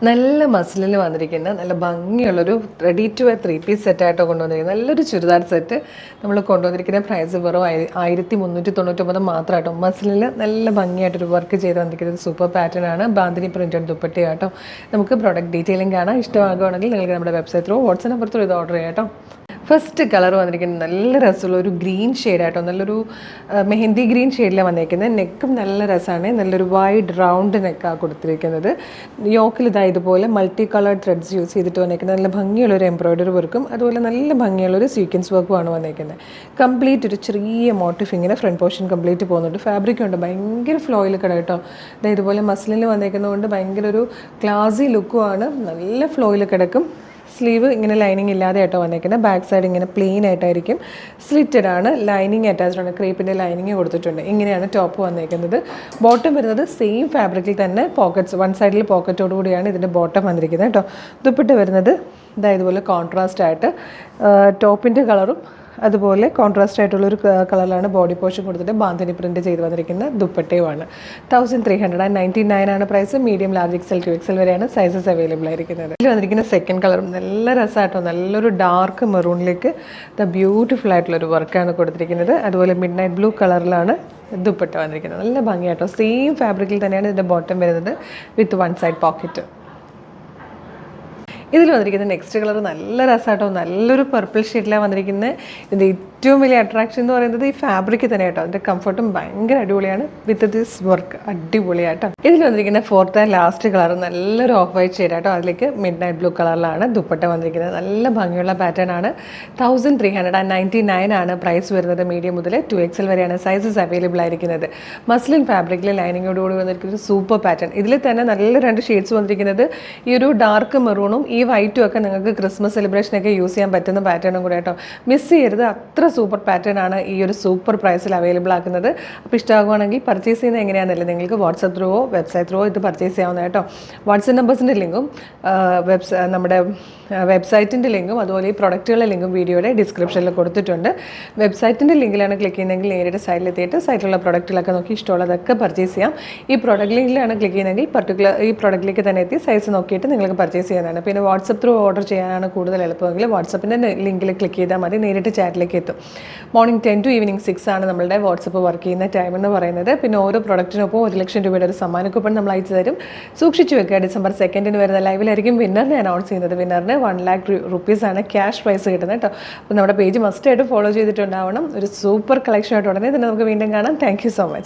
നല്ല മസിലിൽ വന്നിരിക്കുന്ന നല്ല ഭംഗിയുള്ളൊരു റെഡി ടു വെയർ 3 പീസ് സെറ്റായിട്ടോ കൊണ്ടുവന്നിരിക്കുന്നത് നല്ലൊരു ചുരിദാർ സെറ്റ് നമ്മൾ കൊണ്ടുവന്നിരിക്കുന്ന പ്രൈസ് വെറും 1399 മാത്രമായിട്ടോ. മസിലിൽ നല്ല ഭംഗിയായിട്ടൊരു വർക്ക് ചെയ്ത് വന്നിരിക്കുന്നത് സൂപ്പർ പാറ്റേൺ ആണ്. ബാന്തിനി പ്രിൻറ്റഡ് ദുപ്പട്ടയാട്ടോ. നമുക്ക് പ്രോഡക്റ്റ് ഡീറ്റെയിലിംഗ് കാണാം. ഇഷ്ടമാകുകയാണെങ്കിൽ നിങ്ങൾക്ക് നമ്മുടെ website through WhatsApp number through ഇത് ഓർഡർ ചെയ്യാം കേട്ടോ. ഫസ്റ്റ് കളർ വന്നിരിക്കുന്നത് നല്ല രസമുള്ള ഒരു ഗ്രീൻ ഷെയ്ഡായിട്ടോ, നല്ലൊരു മെഹന്തി ഗ്രീൻ ഷെയ്ഡിലാണ് വന്നിരിക്കുന്നത്. നെക്കും നല്ല രസമാണ്, നല്ലൊരു വൈഡ് റൗണ്ട് നെക്കാണ് കൊടുത്തിരിക്കുന്നത്. യോക്കിൽ ഇതുപോലെ മൾട്ടി കളർ ത്രെഡ്സ് യൂസ് ചെയ്തിട്ട് വന്നിരിക്കുന്നത് നല്ല ഭംഗിയുള്ളൊരു എംബ്രോയ്ഡറി വർക്കും അതുപോലെ നല്ല ഭംഗിയുള്ളൊരു സീക്വൻസ് വർക്കുമാണ് വന്നിരിക്കുന്നത്. കംപ്ലീറ്റ് ഒരു ചെറിയ മോട്ടീഫ് ഇങ്ങനെ ഫ്രണ്ട് പോർഷൻ കംപ്ലീറ്റ് പോകുന്നുണ്ട്. ഫാബ്രിക് ഉണ്ട്, ഭയങ്കര ഫ്ലോയിൽ കിട കേട്ടോ. ഇതുപോലെ മസ്ലിനിൽ വന്നിരിക്കുന്നതുകൊണ്ട് ഭയങ്കര ഒരു ക്ലാസി ലുക്കുമാണ്, നല്ല ഫ്ലോയിൽ കിടക്കും. സ്ലീവ് ഇങ്ങനെ ലൈനിങ് ഇല്ലാതെ ആയിട്ടോ വന്നേക്കുന്നത്. ബാക്ക് സൈഡ് ഇങ്ങനെ പ്ലെയിൻ ആയിട്ടായിരിക്കും, സ്ലിറ്റഡ് ആണ്. ലൈനിങ് അറ്റാച്ച്ഡ് ആണ്, ക്രീപ്പിൻ്റെ ലൈനിങ് കൊടുത്തിട്ടുണ്ട്. ഇങ്ങനെയാണ് ടോപ്പ് വന്നേക്കുന്നത്. ബോട്ടം വരുന്നത് സെയിം ഫാബ്രിക്കിൽ തന്നെ പോക്കറ്റ്സ്, വൺ സൈഡിൽ പോക്കറ്റോട് കൂടിയാണ് ഇതിൻ്റെ ബോട്ടം വന്നിരിക്കുന്നത് കേട്ടോ. ദുപ്പട്ട വരുന്നത് ഇതുപോലെ കോൺട്രാസ്റ്റ് ആയിട്ട് ടോപ്പിൻ്റെ കളറും അതുപോലെ കോൺട്രാസ്റ്റ് ആയിട്ടുള്ളൊരു കളറിലാണ് ബോഡി പോർഷൻ കൊടുത്തിട്ട് ബാന്തിനി പ്രിൻറ്റ് ചെയ്ത് വന്നിരിക്കുന്ന ദുപ്പട്ടയുമാണ്. 1399 ആണ് price. Medium, large, XL, 2XL വരെയാണ് സൈസസ് അവൈലബിൾ ആയിരിക്കുന്നത്. ഇതിൽ വന്നിരിക്കുന്ന സെക്കൻഡ് കളറും നല്ല രസമായിട്ടോ, നല്ലൊരു ഡാർക്ക് മെറൂണിലേക്ക് ബ്യൂട്ടിഫുൾ ആയിട്ടുള്ളൊരു വർക്കാണ് കൊടുത്തിരിക്കുന്നത്. അതുപോലെ മിഡ് നൈറ്റ് ബ്ലൂ കളറിലാണ് ദുപ്പട്ട വന്നിരിക്കുന്നത്. നല്ല ഭംഗിയായിട്ടോ. സെയിം ഫാബ്രിക്കിൽ തന്നെയാണ് ഇതിൻ്റെ ബോട്ടം വരുന്നത് വിത്ത് വൺ സൈഡ് പോക്കറ്റ്. ഇതിൽ വന്നിരിക്കുന്ന നെക്സ്റ്റ് കളർ നല്ല രസമായിട്ടോ, നല്ലൊരു പർപ്പിൾ ഷെയ്ഡിലാണ് വന്നിരിക്കുന്നത്. ഇതിൻ്റെ ഏറ്റവും വലിയ അട്രാക്ഷൻ എന്ന് പറയുന്നത് ഈ ഫാബ്രിക്ക് തന്നെ കേട്ടോ. അതിൻ്റെ കംഫർട്ടും ഭയങ്കര അടിപൊളിയാണ് വിത്ത് ദിസ് വർക്ക്, അടിപൊളിയാട്ടോ. ഇതിൽ വന്നിരിക്കുന്ന ഫോർത്ത് ആൻഡ് ലാസ്റ്റ് കളർ നല്ലൊരു ഓഫ് വൈറ്റ് ഷെയ്ഡായിട്ടോ. അതിലേക്ക് മിഡ് നൈറ്റ് ബ്ലൂ കളറിലാണ് ദുപ്പട്ട വന്നിരിക്കുന്നത്. നല്ല ഭംഗിയുള്ള പാറ്റേൺ ആണ്. 1399 ആണ് പ്രൈസ് വരുന്നത്. മീഡിയം മുതൽ 2XL വരെയാണ് സൈസസ് അവൈലബിൾ ആയിരിക്കുന്നത്. മസ്ലിൻ ഫാബ്രിക്കിൽ ലൈനിങ്ങോടുകൂടി വന്നിരിക്കുന്ന സൂപ്പർ പാറ്റേൺ. ഇതിൽ തന്നെ നല്ല രണ്ട് ഷെയ്ഡ്സ് വന്നിരിക്കുന്നത്. ഈ ഒരു ഡാർക്ക് മെറൂണും ഈ വൈറ്റും ഒക്കെ നിങ്ങൾക്ക് ക്രിസ്മസ് സെലിബ്രേഷനൊക്കെ യൂസ് ചെയ്യാൻ പറ്റുന്ന പാറ്റേണും കൂടെ കേട്ടോ. മിസ് ചെയ്യരുത്, അത്ര സൂപ്പർ പാറ്റേൺ ആണ് ഈ ഒരു സൂപ്പർ പ്രൈസിൽ അവൈലബിൾ ആക്കുന്നത്. അപ്പോൾ ഇഷ്ടമാകുവാണെങ്കിൽ പർച്ചേസ് ചെയ്യുന്നത് എങ്ങനെയാണെന്നല്ലേ, നിങ്ങൾക്ക് വാട്സപ്പ് ത്രൂവോ വെബ്സൈറ്റ് ത്രൂവോ ഇത് പർച്ചേസ് ചെയ്യാവുന്ന കേട്ടോ. വാട്സപ്പ് നമ്പേഴ്സിൻ്റെ ലിങ്കും നമ്മുടെ വെബ്സൈറ്റിൻ്റെ ലിങ്കും അതുപോലെ ഈ പ്രൊഡക്റ്റുകളുടെ ലിങ്കും വീഡിയോയുടെ ഡിസ്ക്രിപ്ഷനിൽ കൊടുത്തിട്ടുണ്ട്. വെബ്സൈറ്റിൻ്റെ ലിങ്കിലാണ് ക്ലിക്ക് ചെയ്യുന്നതെങ്കിൽ നേരിട്ട് സൈറ്റിലെത്തിയിട്ട് സൈറ്റിലുള്ള പ്രൊഡക്റ്റുകളൊക്കെ നോക്കി ഇഷ്ടമുള്ളതൊക്കെ പർച്ചേസ് ചെയ്യാം. ഈ പ്രൊഡക്റ്റ് ലിങ്കിലാണ് ക്ലിക്ക് ചെയ്യുന്നതെങ്കിൽ ഈ പ്രൊഡക്റ്റിലേക്ക് തന്നെ എത്തി സൈസ് നോക്കിയിട്ട് നിങ്ങൾക്ക് പർച്ചേസ് ചെയ്യാനാണ്. പിന്നെ വാട്സപ്പ് ത്രൂ ഓർഡർ ചെയ്യാനാണ് കൂടുതൽ എളുപ്പമെങ്കിൽ വാട്സപ്പിൻ്റെ ലിങ്കിൽ ക്ലിക്ക് ചെയ്താൽ മതി, നേരിട്ട് ചാറ്റിലേക്ക് എത്തും. മോർണിംഗ് 10 to ഈവനിങ് 6 ആണ് നമ്മളുടെ വാട്സപ്പ് വർക്ക് ചെയ്യുന്ന ടൈം എന്ന് പറയുന്നത്. പിന്നെ ഓരോ പ്രൊഡക്റ്റിനൊപ്പം 1,00,000 രൂപയുടെ ഒരു സമ്മാന കൂപ്പൺ നമ്മൾ അയച്ചു തരും. സൂക്ഷിച്ചു വെക്കുക. December 2 വരുന്ന ലൈവിലായിരിക്കും വിന്നറിനെ അനൗൺസ് ചെയ്യുന്നത്. വിന്നറിന് 1,00,000 rupees ക്യാഷ് പ്രൈസ് കിട്ടുന്നത് കേട്ടോ. അപ്പോൾ നമ്മുടെ പേജ് മസ്റ്റായിട്ട് ഫോളോ ചെയ്തിട്ടുണ്ടാവണം. ഒരു സൂപ്പർ കളക്ഷൻ ആയിട്ട് ഉടനെ തന്നെ നമുക്ക് വീണ്ടും കാണാം. Thank you so much.